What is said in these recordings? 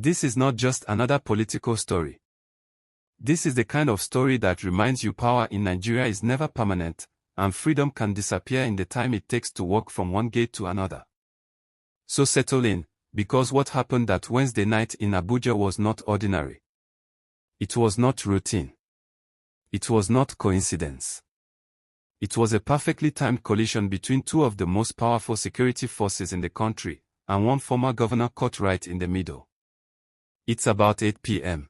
This is not just another political story. This is the kind of story that reminds you power in Nigeria is never permanent, and freedom can disappear in the time it takes to walk from one gate to another. So settle in, because what happened that Wednesday night in Abuja was not ordinary. It was not routine. It was not coincidence. It was a perfectly timed collision between two of the most powerful security forces in the country, and one former governor caught right in the middle. It's about 8 p.m.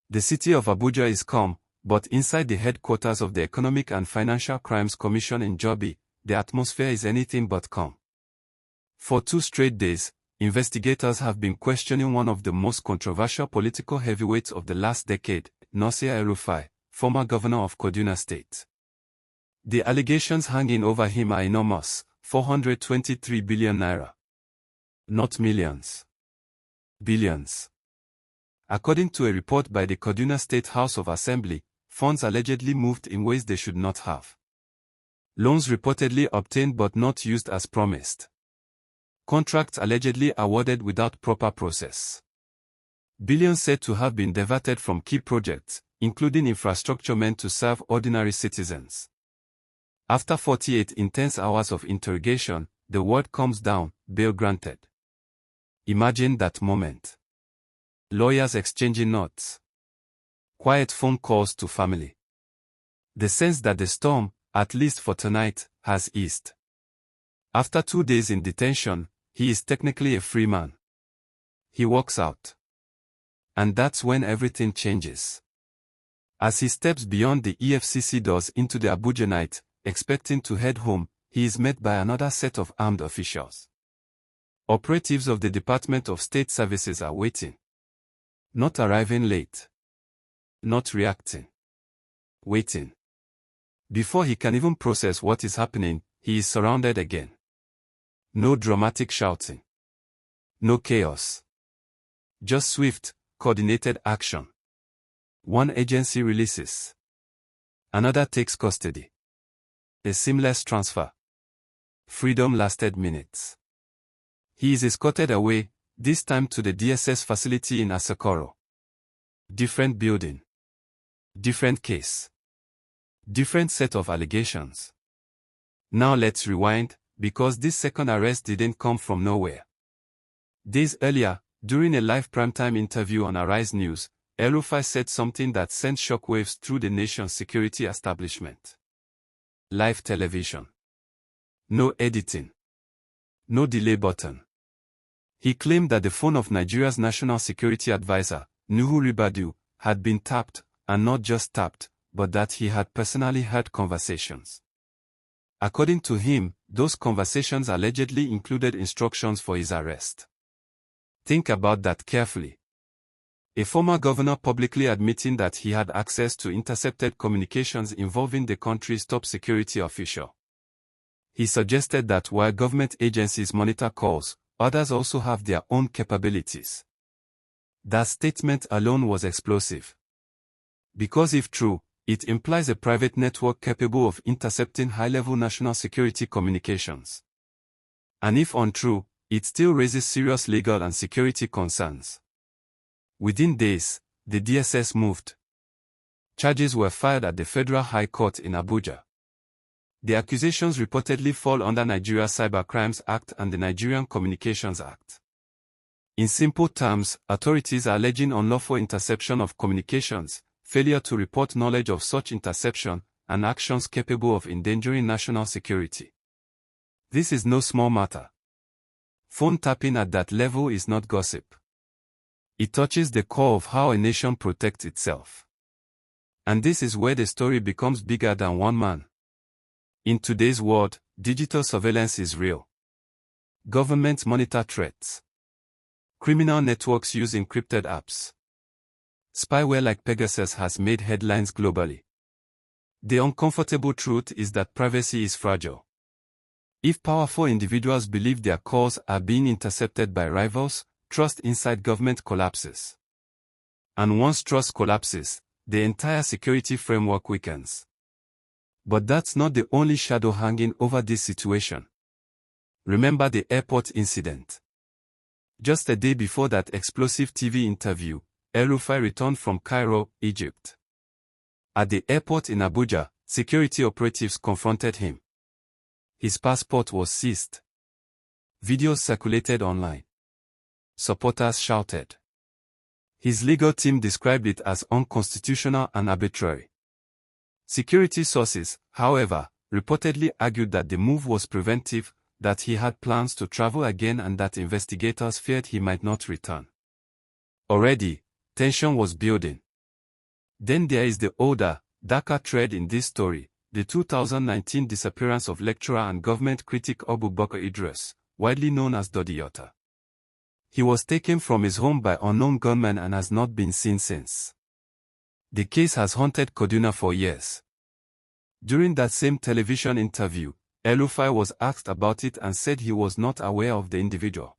The city of Abuja is calm, but inside the headquarters of the Economic and Financial Crimes Commission in Jobi, the atmosphere is anything but calm. For 2 straight days, investigators have been questioning one of the most controversial political heavyweights of the last decade, Nasir El-Rufai, former governor of Kaduna State. The allegations hanging over him are enormous, 423 billion naira. Not millions. Billions. According to a report by the Kaduna State House of Assembly, funds allegedly moved in ways they should not have. Loans reportedly obtained but not used as promised. Contracts allegedly awarded without proper process. Billions said to have been diverted from key projects, including infrastructure meant to serve ordinary citizens. After 48 intense hours of interrogation, the word comes down, bail granted. Imagine that moment. Lawyers exchanging notes. Quiet phone calls to family. The sense that the storm, at least for tonight, has eased. After 2 days in detention, he is technically a free man. He walks out. And that's when everything changes. As he steps beyond the EFCC doors into the Abuja night, expecting to head home, he is met by another set of armed officials. Operatives of the Department of State Services are waiting. Not arriving late. Not reacting. Waiting. Before he can even process what is happening, he is surrounded again. No dramatic shouting. No chaos. Just swift, coordinated action. One agency releases. Another takes custody. A seamless transfer. Freedom lasted minutes. He is escorted away, this time to the DSS facility in Asokoro. Different building. Different case. Different set of allegations. Now let's rewind, because this second arrest didn't come from nowhere. Days earlier, during a live primetime interview on Arise News, El-Rufai said something that sent shockwaves through the nation's security establishment. Live television. No editing. No delay button. He claimed that the phone of Nigeria's National Security Advisor, Nuhu Ribadu, had been tapped, and not just tapped, but that he had personally heard conversations. According to him, those conversations allegedly included instructions for his arrest. Think about that carefully. A former governor publicly admitting that he had access to intercepted communications involving the country's top security official. He suggested that while government agencies monitor calls, others also have their own capabilities. That statement alone was explosive. Because if true, it implies a private network capable of intercepting high-level national security communications. And if untrue, it still raises serious legal and security concerns. Within days, the DSS moved. Charges were filed at the Federal High Court in Abuja. The accusations reportedly fall under Nigeria's Cybercrimes Act and the Nigerian Communications Act. In simple terms, authorities are alleging unlawful interception of communications, failure to report knowledge of such interception, and actions capable of endangering national security. This is no small matter. Phone tapping at that level is not gossip. It touches the core of how a nation protects itself. And this is where the story becomes bigger than one man. In today's world, digital surveillance is real. Governments monitor threats. Criminal networks use encrypted apps. Spyware like Pegasus has made headlines globally. The uncomfortable truth is that privacy is fragile. If powerful individuals believe their calls are being intercepted by rivals, trust inside government collapses. And once trust collapses, the entire security framework weakens. But that's not the only shadow hanging over this situation. Remember the airport incident. Just a day before that explosive TV interview, El-Rufai returned from Cairo, Egypt. At the airport in Abuja, security operatives confronted him. His passport was seized. Videos circulated online. Supporters shouted. His legal team described it as unconstitutional and arbitrary. Security sources, however, reportedly argued that the move was preventive, that he had plans to travel again and that investigators feared he might not return. Already, tension was building. Then there is the older, darker thread in this story, the 2019 disappearance of lecturer and government critic Abubakar Idris, widely known as Dadiyata. He was taken from his home by unknown gunmen and has not been seen since. The case has haunted Kaduna for years. During that same television interview, El-Rufai was asked about it and said he was not aware of the individual.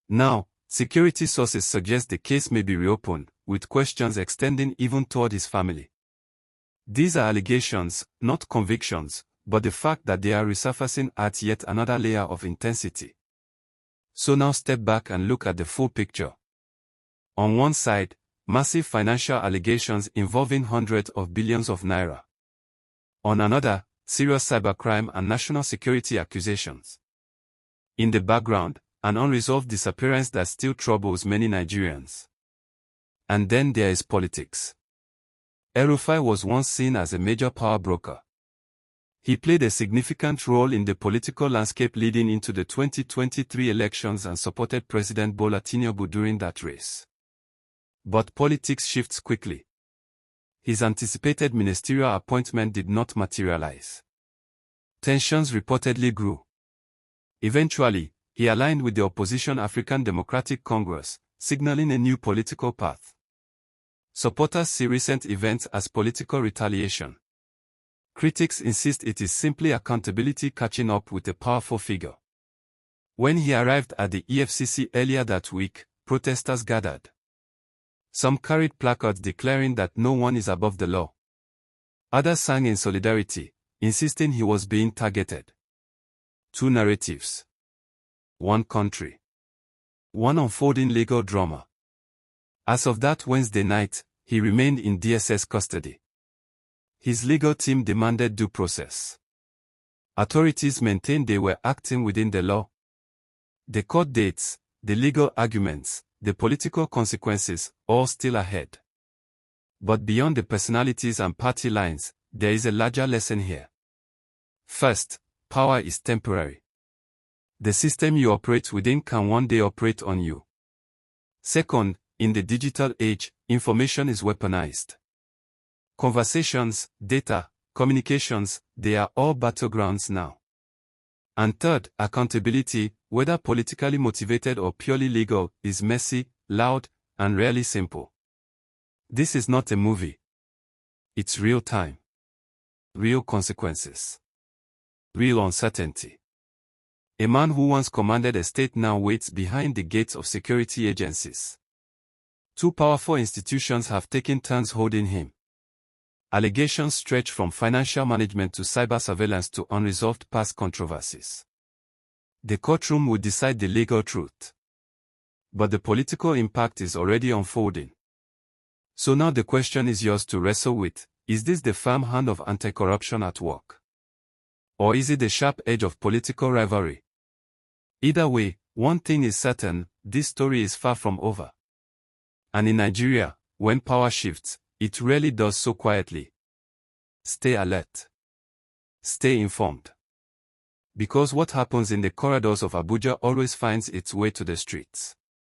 Now, security sources suggest the case may be reopened, with questions extending even toward his family. These are allegations, not convictions, but the fact that they are resurfacing adds yet another layer of intensity. So now step back and look at the full picture. On one side, massive financial allegations involving hundreds of billions of naira. On another, serious cybercrime and national security accusations. In the background, an unresolved disappearance that still troubles many Nigerians. And then there is politics. El-Rufai was once seen as a major power broker. He played a significant role in the political landscape leading into the 2023 elections and supported President Bola Tinubu during that race. But politics shifts quickly. His anticipated ministerial appointment did not materialize. Tensions reportedly grew. Eventually, he aligned with the opposition African Democratic Congress, signaling a new political path. Supporters see recent events as political retaliation. Critics insist it is simply accountability catching up with a powerful figure. When he arrived at the EFCC earlier that week, protesters gathered. Some carried placards declaring that no one is above the law. Others sang in solidarity, insisting he was being targeted. Two narratives. One country. One unfolding legal drama. As of that Wednesday night, he remained in DSS custody. His legal team demanded due process. Authorities maintained they were acting within the law. The court dates, the legal arguments, the political consequences, all still ahead. But beyond the personalities and party lines, there is a larger lesson here. First, power is temporary. The system you operate within can one day operate on you. Second, in the digital age, information is weaponized. Conversations, data, communications, they are all battlegrounds now. And third, accountability, whether politically motivated or purely legal, is messy, loud, and rarely simple. This is not a movie. It's real time. Real consequences. Real uncertainty. A man who once commanded a state now waits behind the gates of security agencies. Two powerful institutions have taken turns holding him. Allegations stretch from financial management to cyber surveillance to unresolved past controversies. The courtroom will decide the legal truth. But the political impact is already unfolding. So now the question is yours to wrestle with: is this the firm hand of anti-corruption at work? Or is it the sharp edge of political rivalry? Either way, one thing is certain: this story is far from over. And in Nigeria, when power shifts, it rarely does so quietly. Stay alert. Stay informed. Because what happens in the corridors of Abuja always finds its way to the streets.